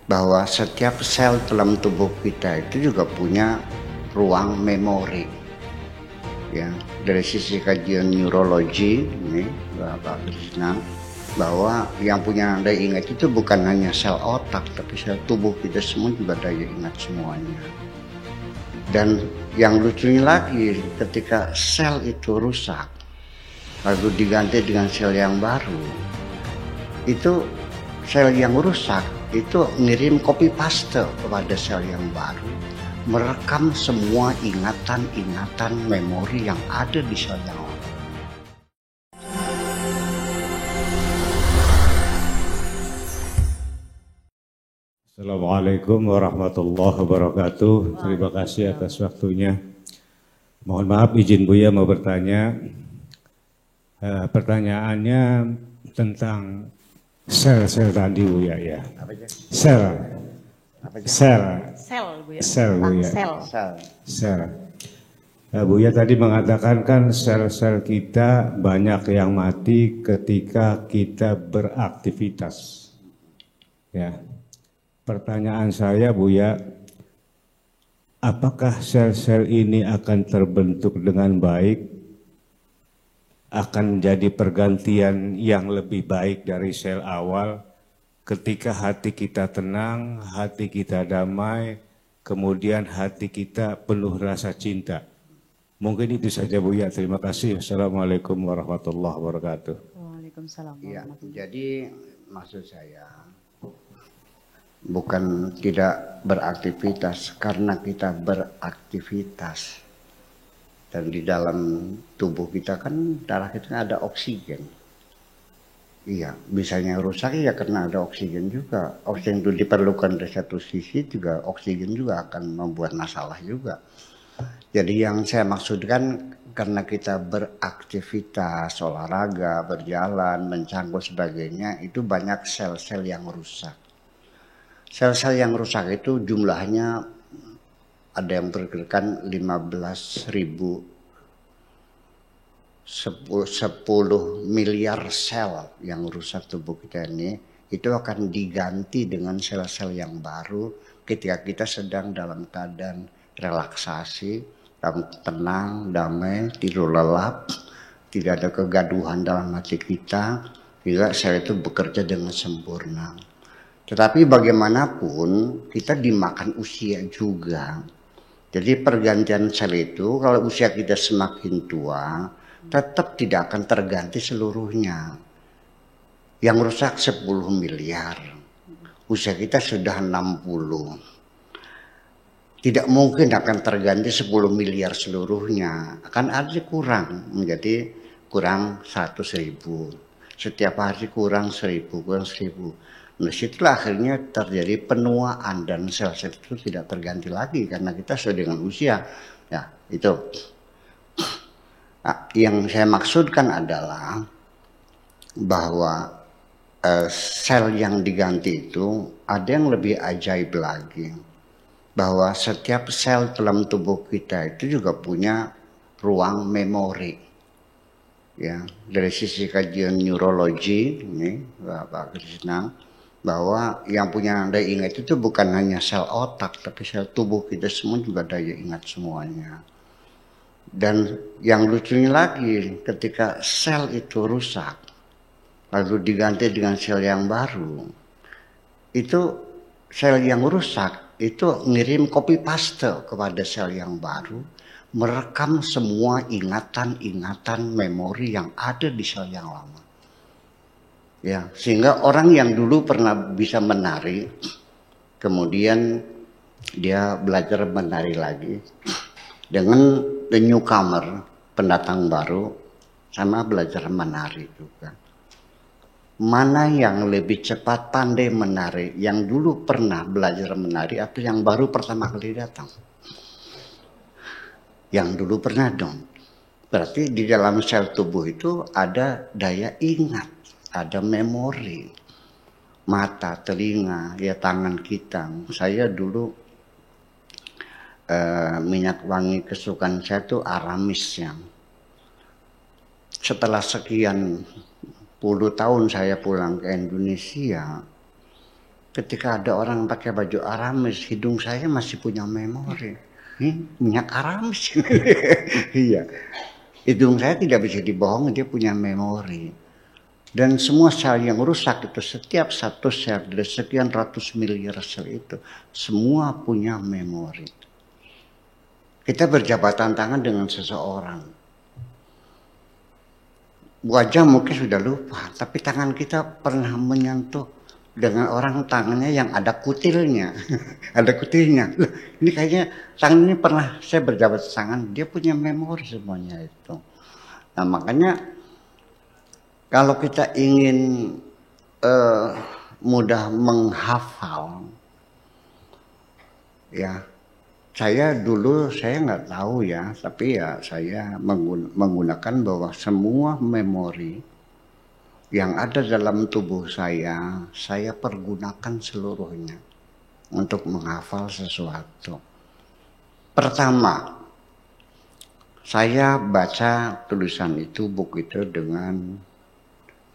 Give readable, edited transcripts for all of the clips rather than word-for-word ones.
bahwa setiap sel dalam tubuh kita itu juga punya ruang memori. Ya, dari sisi kajian neurologi ini Pak Krishna, bahwa yang punya daya ingat itu bukan hanya sel otak, tapi sel tubuh kita semua juga daya ingat semuanya. Dan yang lucunya lagi, ketika sel itu rusak lalu diganti dengan sel yang baru, itu sel yang rusak itu ngirim copy paste kepada sel yang baru, merekam semua ingatan-ingatan memori yang ada di sel yang lama. Assalamualaikum warahmatullahi wabarakatuh. Terima kasih atas waktunya. Mohon maaf izin Buya mau bertanya. Pertanyaannya tentang sel-sel tadi Buya ya. Sel. Buya. Sel. Buya tadi mengatakan kan sel-sel kita banyak yang mati ketika kita beraktivitas. Ya. Pertanyaan saya Buya, apakah sel-sel ini akan terbentuk dengan baik, akan jadi pergantian yang lebih baik dari sel awal ketika hati kita tenang, hati kita damai, kemudian hati kita penuh rasa cinta? Mungkin itu saja Buya, terima kasih. Assalamualaikum warahmatullahi wabarakatuh. Waalaikumsalam. Ya, jadi maksud saya bukan tidak beraktivitas, karena kita beraktivitas dan di dalam tubuh kita kan darah kita ada oksigen. Iya, misalnya rusak ya karena ada oksigen juga. Oksigen itu diperlukan dari satu sisi, juga oksigen juga akan membuat masalah juga. Jadi yang saya maksudkan karena kita beraktivitas, olahraga, berjalan, mencangkul sebagainya, itu banyak sel-sel yang rusak. Sel-sel yang rusak itu jumlahnya ada yang perkirakan 15.000, 10 miliar sel yang rusak tubuh kita ini, itu akan diganti dengan sel-sel yang baru ketika kita sedang dalam keadaan relaksasi, tenang, damai, tidur lelap, tidak ada kegaduhan dalam hati kita, juga sel itu bekerja dengan sempurna. Tetapi bagaimanapun kita dimakan usia juga. Jadi pergantian sel itu kalau usia kita semakin tua tetap tidak akan terganti seluruhnya. Yang rusak 10 miliar. Usia kita sudah 60. Tidak mungkin akan terganti 10 miliar seluruhnya. Akan ada kurang, menjadi kurang 100.000. Setiap hari kurang 1.000, kurang 1.000. Nah, situlah akhirnya terjadi penuaan dan sel-sel itu tidak terganti lagi karena kita sesuai dengan usia. Ya, itu. Nah, yang saya maksudkan adalah bahwa sel yang diganti itu ada yang lebih ajaib lagi. Bahwa setiap sel dalam tubuh kita itu juga punya ruang memori. Ya, dari sisi kajian neurologi ini Pak Krishna, bahwa yang punya daya ingat itu bukan hanya sel otak, tapi sel tubuh kita semua juga daya ingat semuanya. Dan yang lucunya lagi, ketika sel itu rusak lalu diganti dengan sel yang baru, itu sel yang rusak itu ngirim copy paste kepada sel yang baru, merekam semua ingatan-ingatan memori yang ada di sel yang lama. Ya, sehingga orang yang dulu pernah bisa menari, kemudian dia belajar menari lagi dengan the newcomer, pendatang baru, sama belajar menari juga. Mana yang lebih cepat pandai menari, yang dulu pernah belajar menari atau yang baru pertama kali datang? Yang dulu pernah dong. Berarti di dalam sel tubuh itu ada daya ingat. Ada memori, mata, telinga, ya tangan kita. Saya dulu minyak wangi kesukaan saya itu Aramis ya. Setelah sekian puluh tahun saya pulang ke Indonesia, ketika ada orang pakai baju Aramis, hidung saya masih punya memori. Minyak Aramis. Iya. Hidung saya tidak bisa dibohongi, dia punya memori. Dan semua sel yang rusak itu, setiap satu sel dari sekian ratus miliar sel itu, semua punya memori. Kita berjabatan tangan dengan seseorang. Wajah mungkin sudah lupa, tapi tangan kita pernah menyentuh dengan orang tangannya yang ada kutilnya. Ada kutilnya. Loh, ini kayaknya tangan ini pernah saya berjabat tangan, dia punya memori semuanya itu. Nah makanya kalau kita ingin mudah menghafal, ya saya dulu saya nggak tahu ya, tapi ya saya menggunakan bahwa semua memori yang ada dalam tubuh saya pergunakan seluruhnya untuk menghafal sesuatu. Pertama, saya baca tulisan itu, buku itu dengan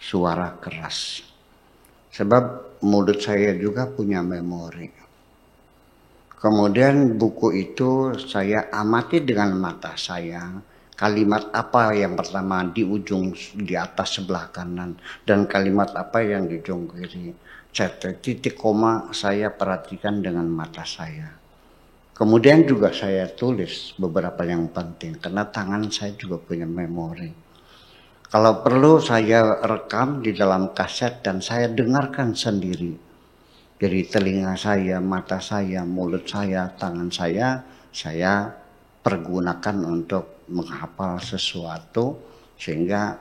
suara keras. Sebab mulut saya juga punya memori. Kemudian buku itu saya amati dengan mata saya. Kalimat apa yang pertama di ujung di atas sebelah kanan dan kalimat apa yang di ujung kiri. Titik koma saya perhatikan dengan mata saya. Kemudian juga saya tulis beberapa yang penting karena tangan saya juga punya memori. Kalau perlu saya rekam di dalam kaset dan saya dengarkan sendiri. Dari telinga saya, mata saya, mulut saya, tangan saya pergunakan untuk menghafal sesuatu sehingga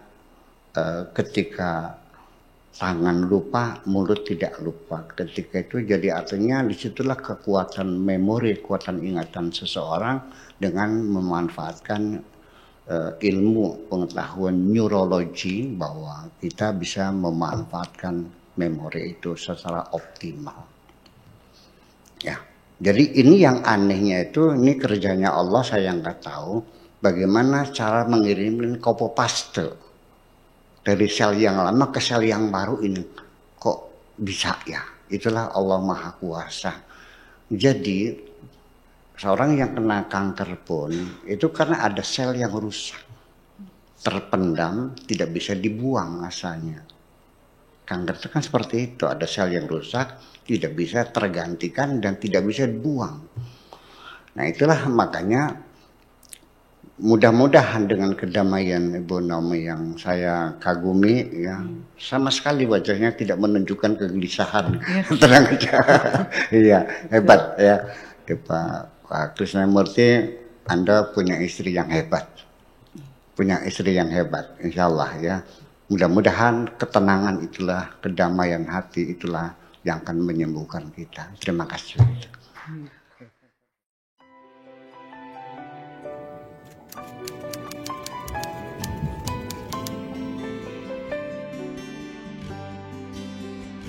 ketika tangan lupa, mulut tidak lupa. Ketika itu jadi artinya disitulah kekuatan memori, kekuatan ingatan seseorang dengan memanfaatkan ilmu pengetahuan neurologi bahwa kita bisa memanfaatkan memori itu secara optimal. Ya. Jadi ini yang anehnya itu, ini kerjanya Allah, saya nggak tahu bagaimana cara mengirimkan copy paste dari sel yang lama ke sel yang baru ini. Kok bisa ya? Itulah Allah Maha Kuasa. Jadi seorang yang kena kanker pun itu karena ada sel yang rusak, terpendam, tidak bisa dibuang asalnya. Kanker itu kan seperti itu, ada sel yang rusak, tidak bisa tergantikan dan tidak bisa dibuang. Nah itulah makanya mudah-mudahan dengan kedamaian Ibu Naomi yang saya kagumi ya, sama sekali wajahnya tidak menunjukkan kegelisahan, tenang aja. Iya, hebat ya. Pak Krisnamurti, Anda punya istri yang hebat, insya Allah ya. Mudah-mudahan ketenangan itulah, kedamaian hati itulah yang akan menyembuhkan kita. Terima kasih.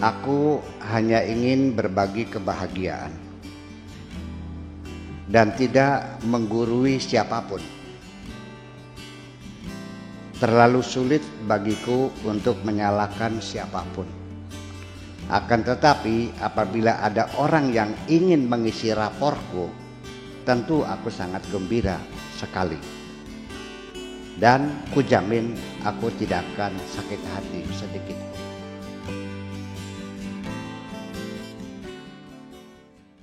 Aku hanya ingin berbagi kebahagiaan dan tidak menggurui siapapun. Terlalu sulit bagiku untuk menyalahkan siapapun. Akan tetapi apabila ada orang yang ingin mengisi raporku, tentu aku sangat gembira sekali. Dan kujamin aku tidak akan sakit hati sedikit.